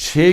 6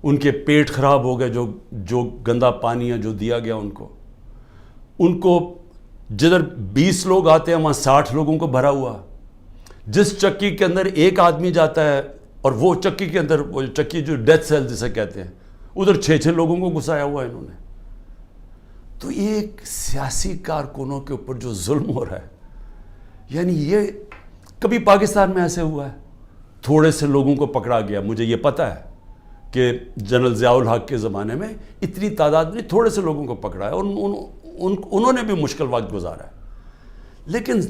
ان کے پیٹ خراب ہو گئے, جو گندا پانی ہے جو دیا گیا ان کو جدھر 20 لوگ آتے ہیں وہاں 60 لوگوں کو بھرا ہوا. جس چکی کے اندر ایک آدمی جاتا ہے اور وہ چکی کے اندر, وہ چکی جو ڈیتھ سیل جسے کہتے ہیں, ادھر 6 لوگوں کو گھسایا ہوا ہے انہوں نے. تو ایک سیاسی کارکنوں کے اوپر جو ظلم ہو رہا ہے, یعنی یہ کبھی پاکستان میں ایسے ہوا ہے؟ تھوڑے سے لوگوں کو پکڑا گیا. مجھے یہ پتہ ہے کہ جنرل ضیاء الحق کے زمانے میں اتنی تعداد میں تھوڑے سے لوگوں کو پکڑا ہے اور انہوں نے بھی مشکل وقت گزارا ہے. لیکن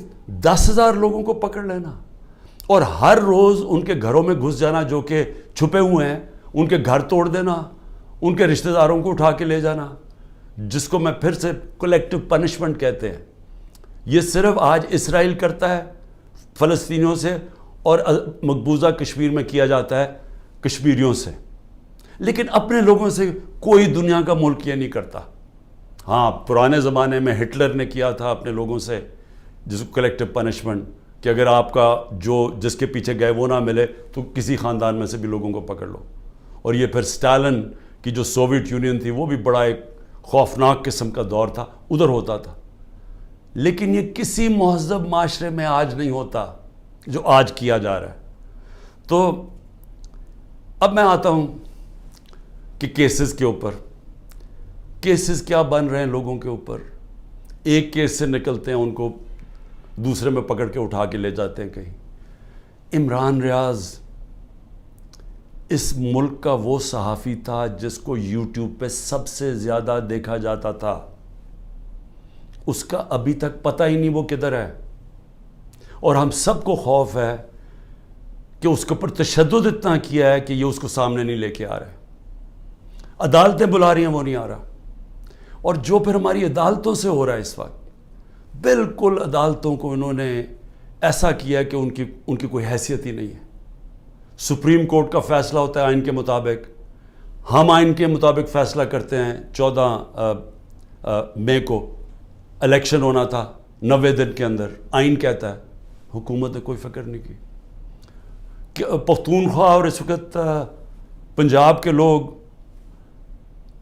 10,000 لوگوں کو پکڑ لینا اور ہر روز ان کے گھروں میں گھس جانا جو کہ چھپے ہوئے ہیں, ان کے گھر توڑ دینا, ان کے رشتہ داروں کو اٹھا کے لے جانا, جس کو میں پھر سے کولیکٹیو پنشمنٹ کہتے ہیں. یہ صرف آج اسرائیل کرتا ہے فلسطینیوں سے اور مقبوضہ کشمیر میں کیا جاتا ہے کشمیریوں سے, لیکن اپنے لوگوں سے کوئی دنیا کا ملک یہ نہیں کرتا. ہاں, پرانے زمانے میں ہٹلر نے کیا تھا اپنے لوگوں سے جس کو کلیکٹیو پنشمنٹ, کہ اگر آپ کا جس کے پیچھے گئے وہ نہ ملے تو کسی خاندان میں سے بھی لوگوں کو پکڑ لو. اور یہ پھر اسٹالن کی جو سوویت یونین تھی وہ بھی بڑا ایک خوفناک قسم کا دور تھا, ادھر ہوتا تھا. لیکن یہ کسی مہذب معاشرے میں آج نہیں ہوتا جو آج کیا جا رہا ہے. تو اب میں آتا ہوں کہ کیسز کے اوپر, کیسز کیا بن رہے ہیں لوگوں کے اوپر. ایک کیس سے نکلتے ہیں ان کو دوسرے میں پکڑ کے اٹھا کے لے جاتے ہیں کہیں. عمران ریاض اس ملک کا وہ صحافی تھا جس کو یوٹیوب پہ سب سے زیادہ دیکھا جاتا تھا. اس کا ابھی تک پتہ ہی نہیں وہ کدھر ہے, اور ہم سب کو خوف ہے کہ اس کے اوپر تشدد اتنا کیا ہے کہ یہ اس کو سامنے نہیں لے کے آ رہے. عدالتیں بلا رہی ہیں وہ نہیں آ رہا. اور جو پھر ہماری عدالتوں سے ہو رہا ہے اس وقت, بالکل عدالتوں کو انہوں نے ایسا کیا کہ ان کی کوئی حیثیت ہی نہیں ہے. سپریم کورٹ کا فیصلہ ہوتا ہے آئین کے مطابق, ہم آئین کے مطابق فیصلہ کرتے ہیں. 14 مئی کو الیکشن ہونا تھا, 90 دن کے اندر آئین کہتا ہے. حکومت نے کوئی فکر نہیں کی. پختونخوا اور اس وقت پنجاب کے لوگ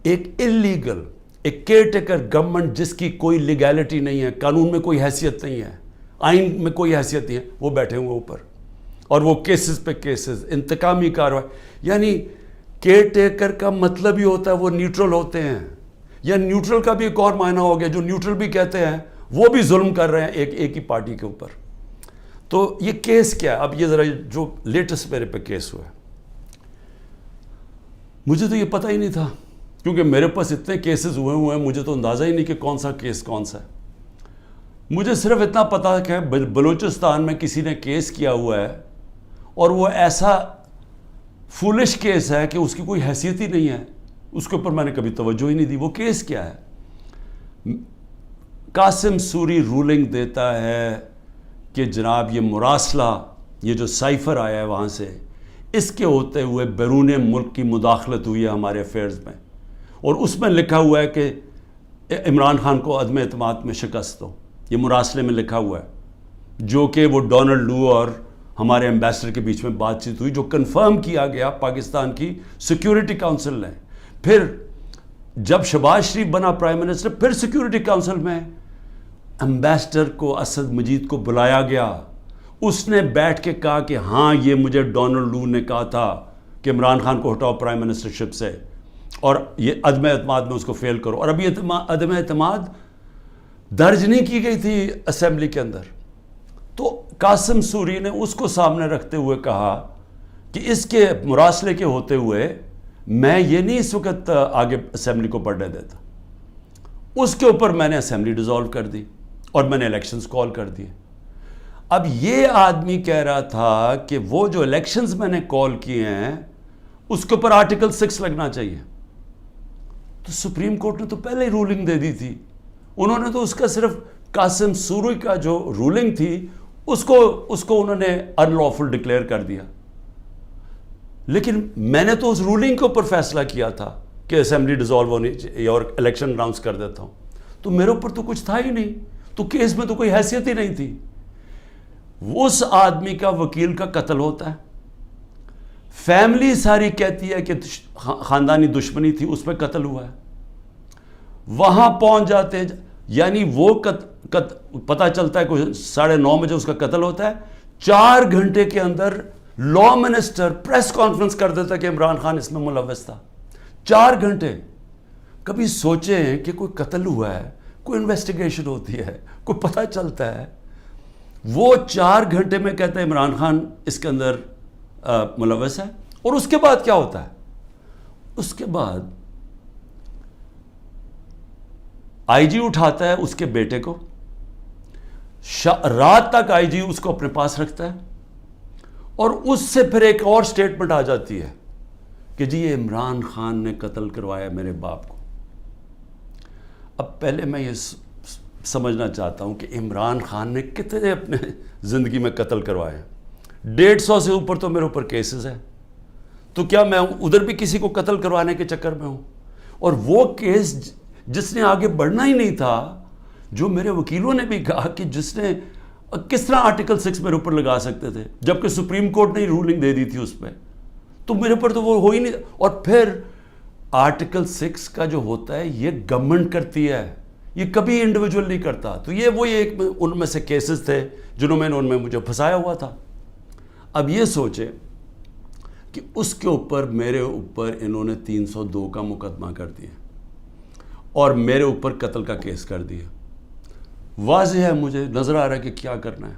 ایک انلیگل, ایک کیئر ٹیکر گورنمنٹ جس کی کوئی لیگیلٹی نہیں ہے, قانون میں کوئی حیثیت نہیں ہے, آئین میں کوئی حیثیت نہیں ہے, وہ بیٹھے ہوئے اوپر, اور وہ کیسز پہ کیسز, انتقامی کارروائی. یعنی کیئر ٹیکر کا مطلب ہی ہوتا ہے وہ نیوٹرل ہوتے ہیں. یا نیوٹرل کا بھی ایک اور معنی ہو گیا, جو نیوٹرل بھی کہتے ہیں وہ بھی ظلم کر رہے ہیں ایک ہی پارٹی کے اوپر. تو یہ کیس کیا ہے؟ اب یہ ذرا جو لیٹسٹ میرے پہ کیس ہوا ہے, مجھے تو یہ پتہ ہی نہیں تھا, کیونکہ میرے پاس اتنے کیسز ہوئے ہیں مجھے تو اندازہ ہی نہیں کہ کون سا کیس کون سا ہے. مجھے صرف اتنا پتا کہ بلوچستان میں کسی نے کیس کیا ہوا ہے, اور وہ ایسا فولش کیس ہے کہ اس کی کوئی حیثیت ہی نہیں ہے, اس کے اوپر میں نے کبھی توجہ ہی نہیں دی. وہ کیس کیا ہے؟ قاسم سوری رولنگ دیتا ہے کہ جناب یہ مراسلہ, یہ جو سائفر آیا ہے وہاں سے, اس کے ہوتے ہوئے بیرون ملک کی مداخلت ہوئی ہے ہمارے افیئرز میں, اور اس میں لکھا ہوا ہے کہ عمران خان کو عدم اعتماد میں شکست ہو. یہ مراسلے میں لکھا ہوا ہے, جو کہ وہ ڈونلڈ لو اور ہمارے ایمبیسڈر کے بیچ میں بات چیت ہوئی, جو کنفرم کیا گیا پاکستان کی سیکیورٹی کونسل نے. پھر جب شہباز شریف بنا پرائم منسٹر, پھر سیکیورٹی کونسل میں ایمبیسڈر کو, اسد مجید کو بلایا گیا. اس نے بیٹھ کے کہا کہ ہاں یہ مجھے ڈونلڈ لو نے کہا تھا کہ عمران خان کو ہٹاؤ پرائم منسٹرشپ سے, اور یہ عدم اعتماد میں اس کو فیل کرو. اور ابھی عدم اعتماد درج نہیں کی گئی تھی اسمبلی کے اندر. تو قاسم سوری نے اس کو سامنے رکھتے ہوئے کہا کہ اس کے مراسلے کے ہوتے ہوئے میں یہ نہیں اس وقت آگے اسمبلی کو بڑھنے دیتا. اس کے اوپر میں نے اسمبلی ڈیزالو کر دی اور میں نے الیکشنز کال کر دیے. اب یہ آدمی کہہ رہا تھا کہ وہ جو الیکشنز میں نے کال کیے ہیں اس کے اوپر آرٹیکل 6 لگنا چاہیے. تو سپریم کورٹ نے تو پہلے ہی رولنگ دے دی تھی. انہوں نے تو اس کا صرف قاسم سوری کا جو رولنگ تھی اس کو انہوں نے ان لافل ڈکلیئر کر دیا. لیکن میں نے تو اس رولنگ کے اوپر فیصلہ کیا تھا کہ اسمبلی ڈیزالو ہونی چاہیے اور الیکشن اناؤنس کر دیتا ہوں. تو میرے اوپر تو کچھ تھا ہی نہیں, تو کیس میں تو کوئی حیثیت ہی نہیں تھی. اس آدمی کا وکیل کا قتل ہوتا ہے, فیملی ساری کہتی ہے کہ خاندانی دشمنی تھی، اس پہ قتل ہوا ہے. وہاں پہنچ جاتے ہیں، یعنی وہ پتہ چلتا ہے کوئی 9:30 بجے اس کا قتل ہوتا ہے. 4 گھنٹے کے اندر لا منسٹر پریس کانفرنس کر دیتا ہے کہ عمران خان اس میں ملوث تھا. 4 گھنٹے. کبھی سوچیں کہ کوئی قتل ہوا ہے، کوئی انویسٹیگیشن ہوتی ہے، کوئی پتہ چلتا ہے، وہ 4 گھنٹے میں کہتا ہے عمران خان اس کے اندر ملوث ہے. اور اس کے بعد کیا ہوتا ہے؟ اس کے بعد آئی جی اٹھاتا ہے اس کے بیٹے کو، رات تک آئی جی اس کو اپنے پاس رکھتا ہے، اور اس سے پھر ایک اور سٹیٹمنٹ آ جاتی ہے کہ جی یہ عمران خان نے قتل کروایا میرے باپ کو. اب پہلے میں یہ سمجھنا چاہتا ہوں کہ عمران خان نے کتنے اپنے زندگی میں قتل کروائے ہیں. 150 سے اوپر تو میرے اوپر کیسز ہیں. تو کیا میں ادھر بھی کسی کو قتل کروانے کے چکر میں ہوں؟ اور وہ کیس جس نے آگے بڑھنا ہی نہیں تھا، جو میرے وکیلوں نے بھی کہا کہ جس نے کس طرح آرٹیکل 6 میرے اوپر لگا سکتے تھے، جبکہ سپریم کورٹ نے رولنگ دے دی تھی اس پہ، تو میرے اوپر تو وہ ہو ہی نہیں. اور پھر آرٹیکل 6 کا جو ہوتا ہے یہ گورنمنٹ کرتی ہے، یہ کبھی انڈیویجول نہیں کرتا. تو یہ وہی ایک ان میں سے کیسز تھے جنہوں میں نے ان میں مجھے پھنسایا ہوا تھا. اب یہ سوچیں کہ اس کے اوپر میرے اوپر انہوں نے 302 کا مقدمہ کر دیا اور میرے اوپر قتل کا کیس کر دیا. واضح ہے، مجھے نظر آ رہا ہے کہ کیا کرنا ہے.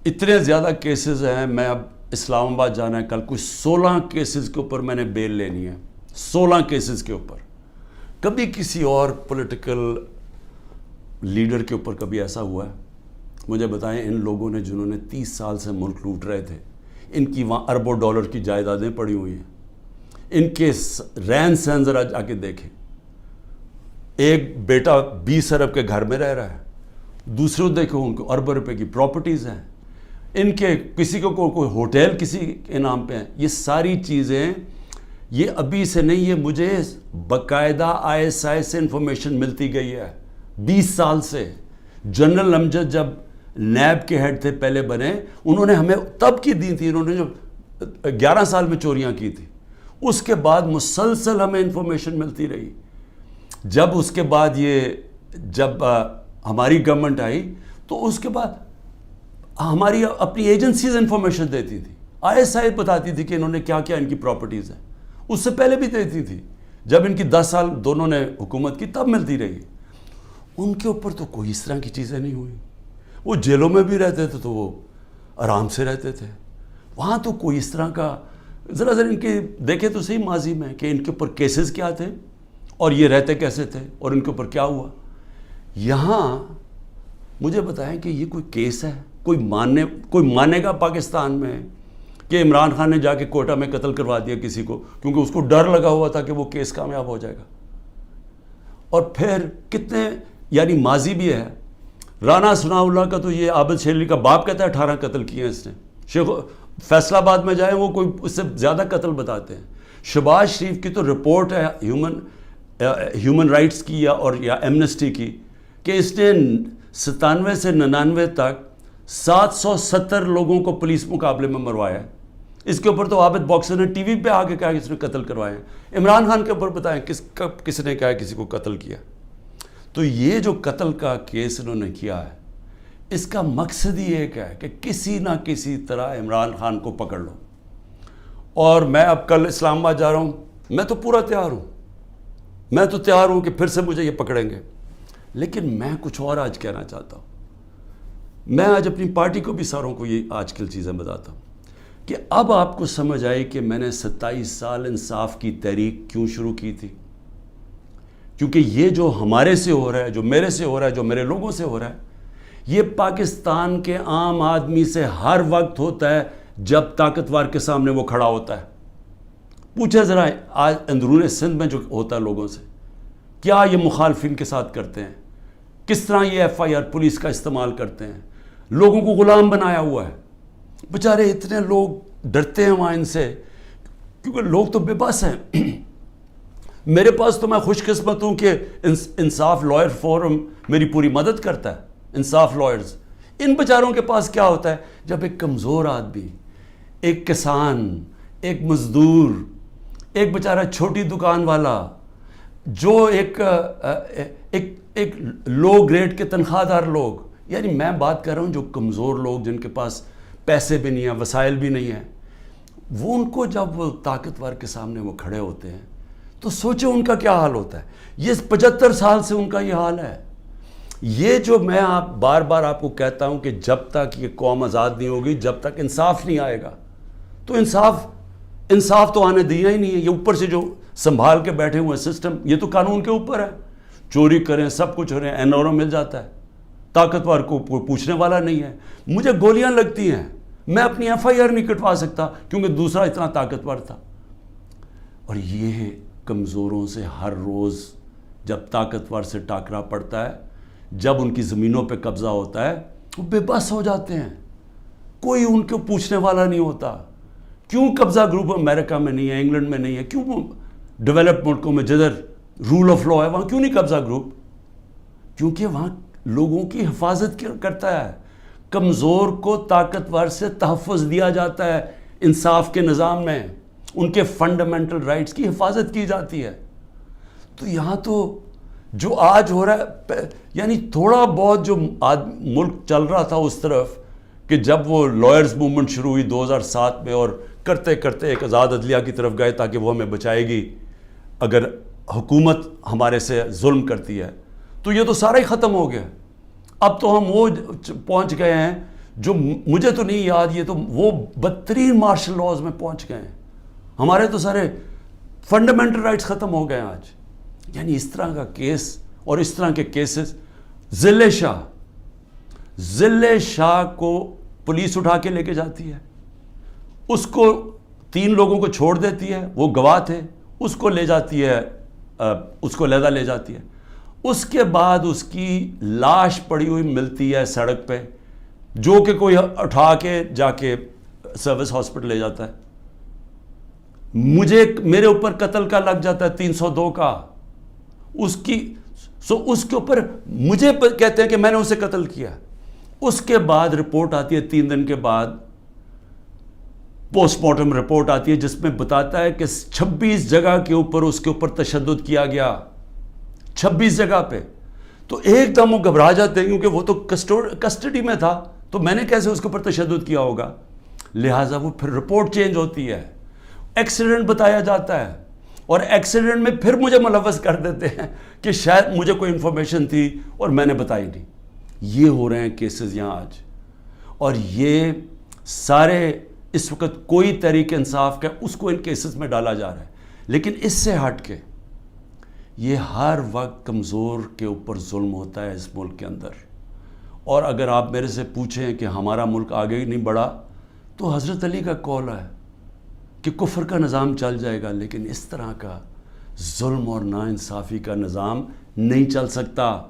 اتنے زیادہ کیسز ہیں. میں اب اسلام آباد جانا ہے کل، کوئی 16 کیسز کے اوپر میں نے بیل لینی ہے. 16 کیسز کے اوپر. کبھی کسی اور پولیٹیکل لیڈر کے اوپر کبھی ایسا ہوا ہے؟ مجھے بتائیں. ان لوگوں نے جنہوں نے 30 سال سے ملک لوٹ رہے تھے، ان کی وہاں اربوں ڈالر کی جائیدادیں پڑی ہوئی ہیں. ان کے رہن سہن ذرا جا کے دیکھیں. ایک بیٹا 20 ارب کے گھر میں رہ رہا ہے، دوسروں دیکھو ان کو اربوں روپے کی پراپرٹیز ہیں. ان کے کسی کو کوئی ہوٹل کسی کے نام پہ ہیں. یہ ساری چیزیں یہ ابھی سے نہیں، یہ مجھے باقاعدہ ISI سے انفارمیشن ملتی گئی ہے 20 سال سے. جنرل امجد جب نیب کے ہیڈ تھے پہلے بنے، انہوں نے ہمیں تب کی دی تھی، انہوں نے جو 11 سال میں چوریاں کی تھی. اس کے بعد مسلسل ہمیں انفارمیشن ملتی رہی. جب اس کے بعد جب ہماری گورنمنٹ آئی تو اس کے بعد ہماری اپنی ایجنسیز انفارمیشن دیتی تھی. ISI بتاتی تھی کہ انہوں نے کیا کیا ان کی پراپرٹیز ہیں. اس سے پہلے بھی دیتی تھی. جب ان کی 10 سال دونوں نے حکومت کی تب ملتی رہی. ان کے اوپر تو کوئی اس طرح کی چیزیں نہیں ہوئی. وہ جیلوں میں بھی رہتے تھے تو وہ آرام سے رہتے تھے. وہاں تو کوئی اس طرح کا ذرا ان کے دیکھے تو صحیح ماضی میں کہ ان کے اوپر کیسز کیا تھے اور یہ رہتے کیسے تھے اور ان کے اوپر کیا ہوا. یہاں مجھے بتائیں کہ یہ کوئی کیس ہے؟ کوئی مانے گا پاکستان میں کہ عمران خان نے جا کے کوئٹہ میں قتل کروا دیا کسی کو کیونکہ اس کو ڈر لگا ہوا تھا کہ وہ کیس کامیاب ہو جائے گا؟ اور پھر کتنے یعنی ماضی بھی ہے. رانا ثناء اللہ کا تو یہ عابد شیرلی کا باپ کہتا ہے 18 قتل کیے ہیں اس نے. فیصل آباد میں جائیں وہ کوئی اس سے زیادہ قتل بتاتے ہیں. شہباز شریف کی تو رپورٹ ہے ہیومن رائٹس کی یا ایمنسٹی کی کہ اس نے 97 سے 99 تک 770 لوگوں کو پولیس مقابلے میں مروایا ہے. اس کے اوپر تو عابد باکسر نے ٹی وی پہ آ کے کہا کہ اس نے قتل کروائے ہیں. عمران خان کے اوپر بتائیں کس نے کہا کسی کو قتل کیا؟ تو یہ جو قتل کا کیس انہوں نے کیا ہے اس کا مقصد ہی ایک ہے کہ کسی نہ کسی طرح عمران خان کو پکڑ لو. اور میں اب کل اسلام آباد جا رہا ہوں، میں تو پورا تیار ہوں. میں تو تیار ہوں کہ پھر سے مجھے یہ پکڑیں گے. لیکن میں کچھ اور آج کہنا چاہتا ہوں. میں آج اپنی پارٹی کو بھی ساروں کو یہ آج کل چیزیں بتاتا ہوں کہ اب آپ کو سمجھ آئی کہ میں نے 27 سال انصاف کی تحریک کیوں شروع کی تھی. کیونکہ یہ جو ہمارے سے ہو رہا ہے، جو میرے سے ہو رہا ہے، جو میرے لوگوں سے ہو رہا ہے، یہ پاکستان کے عام آدمی سے ہر وقت ہوتا ہے جب طاقتور کے سامنے وہ کھڑا ہوتا ہے. پوچھے ذرا آج اندرون سندھ میں جو ہوتا ہے لوگوں سے، کیا یہ مخالفین کے ساتھ کرتے ہیں، کس طرح یہ FIR پولیس کا استعمال کرتے ہیں. لوگوں کو غلام بنایا ہوا ہے. بیچارے اتنے لوگ ڈرتے ہیں وہاں ان سے کیونکہ لوگ تو بے بس ہیں. میرے پاس تو میں خوش قسمت ہوں کہ انصاف لائر فورم میری پوری مدد کرتا ہے. انصاف لائرز، ان بیچاروں کے پاس کیا ہوتا ہے جب ایک کمزور آدمی، ایک کسان، ایک مزدور، ایک بیچارہ چھوٹی دکان والا، جو ایک لو گریڈ کے تنخواہ دار لوگ، یعنی میں بات کر رہا ہوں جو کمزور لوگ جن کے پاس پیسے بھی نہیں ہیں، وسائل بھی نہیں ہیں، وہ ان کو جب وہ طاقتور کے سامنے وہ کھڑے ہوتے ہیں تو سوچیں ان کا کیا حال ہوتا ہے. یہ 75 سال سے ان کا یہ حال ہے. یہ جو میں بار بار آپ کو کہتا ہوں کہ جب تک یہ قوم آزاد نہیں ہوگی، جب تک انصاف نہیں آئے گا، تو انصاف تو آنے دیا ہی نہیں ہے. یہ اوپر سے جو سنبھال کے بیٹھے ہوئے سسٹم، یہ تو قانون کے اوپر ہے. چوری کریں، سب کچھ ہو رہے ہیں، NRO مل جاتا ہے، طاقتور کو پوچھنے والا نہیں ہے. مجھے گولیاں لگتی ہیں، میں اپنی FIR نہیں کٹوا سکتا کیونکہ دوسرا اتنا طاقتور تھا. اور یہ کمزوروں سے ہر روز جب طاقتور سے ٹاکرا پڑتا ہے، جب ان کی زمینوں پہ قبضہ ہوتا ہے، وہ بے بس ہو جاتے ہیں. کوئی ان کو پوچھنے والا نہیں ہوتا. کیوں قبضہ گروپ امریکہ میں نہیں ہے، انگلینڈ میں نہیں ہے؟ کیوں ڈیولپ ملکوں میں جدھر رول آف لا ہے وہاں کیوں نہیں قبضہ گروپ؟ کیونکہ وہاں لوگوں کی حفاظت کرتا ہے. کمزور کو طاقتور سے تحفظ دیا جاتا ہے. انصاف کے نظام میں ان کے فنڈامنٹل رائٹس کی حفاظت کی جاتی ہے. تو یہاں تو جو آج ہو رہا ہے، یعنی تھوڑا بہت جو ملک چل رہا تھا اس طرف، کہ جب وہ لائرز موومنٹ شروع ہوئی 2007 میں، اور کرتے کرتے ایک آزاد عدلیہ کی طرف گئے تاکہ وہ ہمیں بچائے گی اگر حکومت ہمارے سے ظلم کرتی ہے، تو یہ تو سارا ہی ختم ہو گیا. اب تو ہم وہ پہنچ گئے ہیں جو مجھے تو نہیں یاد، یہ تو وہ بدترین مارشل لاز میں پہنچ گئے ہیں. ہمارے تو سارے فنڈامنٹل رائٹس ختم ہو گئے ہیں آج. یعنی اس طرح کا کیس اور اس طرح کے کیسز. ضلع شاہ کو پولیس اٹھا کے لے کے جاتی ہے، اس کو 3 لوگوں کو چھوڑ دیتی ہے، وہ گواہ تھے، اس کو لے جاتی ہے، اس کو علیحدہ لے جاتی ہے. اس کے بعد اس کی لاش پڑی ہوئی ملتی ہے سڑک پہ، جو کہ کوئی اٹھا کے جا کے سروس ہاسپٹل لے جاتا ہے. میرے اوپر قتل کا لگ جاتا ہے 302 کا. اس کے اوپر مجھے کہتے ہیں کہ میں نے اسے قتل کیا. اس کے بعد رپورٹ آتی ہے 3 دن کے بعد، پوسٹ مارٹم رپورٹ آتی ہے جس میں بتاتا ہے کہ 26 جگہ کے اوپر اس کے اوپر تشدد کیا گیا. 26 جگہ پہ. تو ایک دم وہ گھبرا جاتے ہیں کیونکہ وہ تو کسٹڈی میں تھا، تو میں نے کیسے اس کے اوپر تشدد کیا ہوگا. لہٰذا وہ پھر رپورٹ چینج ہوتی ہے، ایکسیڈنٹ بتایا جاتا ہے، اور ایکسیڈنٹ میں پھر مجھے ملوث کر دیتے ہیں کہ شاید مجھے کوئی انفارمیشن تھی اور میں نے بتائی نہیں. یہ ہو رہے ہیں کیسز یہاں آج. اور یہ سارے اس وقت کوئی تحریک انصاف کا اس کو ان کیسز میں ڈالا جا رہا ہے. لیکن اس سے ہٹ کے یہ ہر وقت کمزور کے اوپر ظلم ہوتا ہے اس ملک کے اندر. اور اگر آپ میرے سے پوچھیں کہ ہمارا ملک آگے ہی نہیں بڑھا، تو حضرت علی کا قول ہے کہ کفر کا نظام چل جائے گا، لیکن اس طرح کا ظلم اور ناانصافی کا نظام نہیں چل سکتا.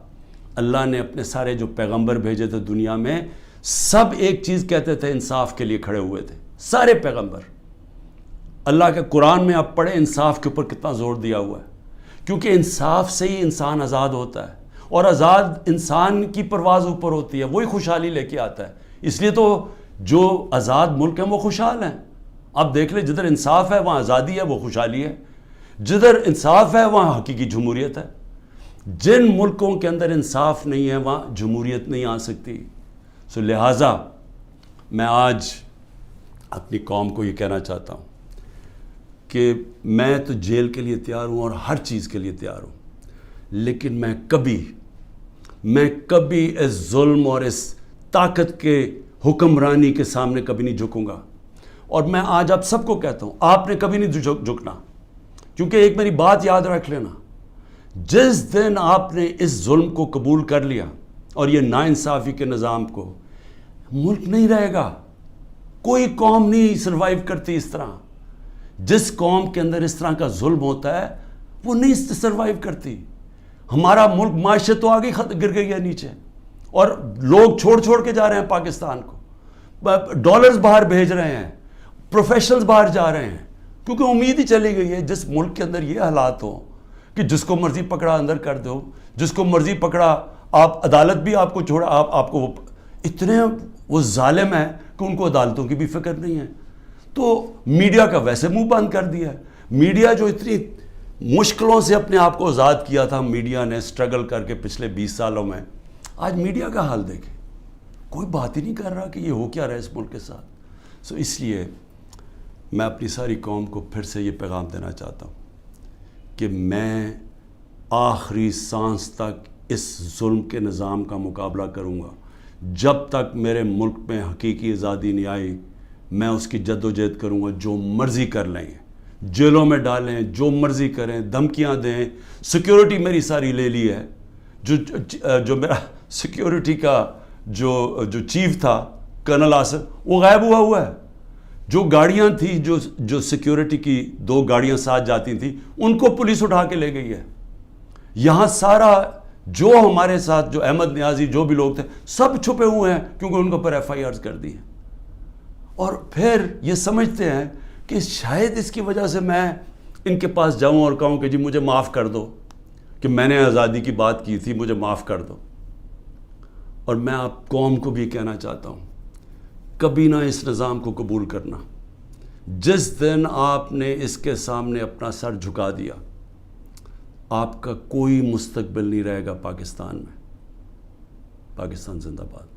اللہ نے اپنے سارے جو پیغمبر بھیجے تھے دنیا میں، سب ایک چیز کہتے تھے، انصاف کے لیے کھڑے ہوئے تھے سارے پیغمبر. اللہ کے قرآن میں آپ پڑھیں انصاف کے اوپر کتنا زور دیا ہوا ہے، کیونکہ انصاف سے ہی انسان آزاد ہوتا ہے، اور آزاد انسان کی پرواز اوپر ہوتی ہے، وہی خوشحالی لے کے آتا ہے. اس لیے تو جو آزاد ملک ہیں وہ خوشحال ہیں. اب دیکھ لیں، جدھر انصاف ہے وہاں آزادی ہے، وہ خوشحالی ہے. جدھر انصاف ہے وہاں حقیقی جمہوریت ہے. جن ملکوں کے اندر انصاف نہیں ہے وہاں جمہوریت نہیں آ سکتی. لہٰذا میں آج اپنی قوم کو یہ کہنا چاہتا ہوں کہ میں تو جیل کے لیے تیار ہوں اور ہر چیز کے لیے تیار ہوں، لیکن میں کبھی اس ظلم اور اس طاقت کے حکمرانی کے سامنے کبھی نہیں جھکوں گا. اور میں آج آپ سب کو کہتا ہوں، آپ نے کبھی نہیں جھکنا. کیونکہ ایک میری بات یاد رکھ لینا، جس دن آپ نے اس ظلم کو قبول کر لیا اور یہ ناانصافی کے نظام کو، ملک نہیں رہے گا. کوئی قوم نہیں سروائیو کرتی اس طرح. جس قوم کے اندر اس طرح کا ظلم ہوتا ہے وہ نہیں سروائیو کرتی. ہمارا ملک معیشت تو آگے گر گئی ہے نیچے، اور لوگ چھوڑ کے جا رہے ہیں پاکستان کو، ڈالرز باہر بھیج رہے ہیں، پروفیشنلز باہر جا رہے ہیں، کیونکہ امید ہی چلی گئی ہے. جس ملک کے اندر یہ حالات ہوں کہ جس کو مرضی پکڑا اندر کر دو، جس کو مرضی پکڑا، آپ عدالت بھی آپ کو چھوڑا، آپ کو اتنے وہ ظالم ہیں کہ ان کو عدالتوں کی بھی فکر نہیں ہے. تو میڈیا کا ویسے منہ بند کر دیا ہے. میڈیا جو اتنی مشکلوں سے اپنے آپ کو آزاد کیا تھا میڈیا نے اسٹرگل کر کے پچھلے 20 سالوں میں, آج میڈیا کا حال دیکھیں, کوئی بات ہی نہیں کر رہا کہ یہ ہو کیا رہا ہے اس ملک کے ساتھ. سو اس لیے میں اپنی ساری قوم کو پھر سے یہ پیغام دینا چاہتا ہوں کہ میں آخری سانس تک اس ظلم کے نظام کا مقابلہ کروں گا. جب تک میرے ملک میں حقیقی آزادی نہیں آئی میں اس کی جد و جہد کروں گا. جو مرضی کر لیں, جیلوں میں ڈالیں, جو مرضی کریں, دھمکیاں دیں. سیکیورٹی میری ساری لے لی ہے. جو میرا سیکیورٹی کا جو چیف تھا کرنل آصف, وہ غائب ہوا ہے. جو گاڑیاں تھیں جو سیکیورٹی کی 2 گاڑیاں ساتھ جاتی تھیں ان کو پولیس اٹھا کے لے گئی ہے. یہاں سارا جو ہمارے ساتھ جو احمد نیازی جو بھی لوگ تھے سب چھپے ہوئے ہیں کیونکہ ان کے اوپر FIRs کر دی ہیں. اور پھر یہ سمجھتے ہیں کہ شاید اس کی وجہ سے میں ان کے پاس جاؤں اور کہوں کہ جی مجھے معاف کر دو کہ میں نے آزادی کی بات کی تھی, مجھے معاف کر دو. اور میں آپ قوم کو بھی کہنا چاہتا ہوں کبھی نہ اس نظام کو قبول کرنا. جس دن آپ نے اس کے سامنے اپنا سر جھکا دیا آپ کا کوئی مستقبل نہیں رہے گا پاکستان میں. پاکستان زندہ باد.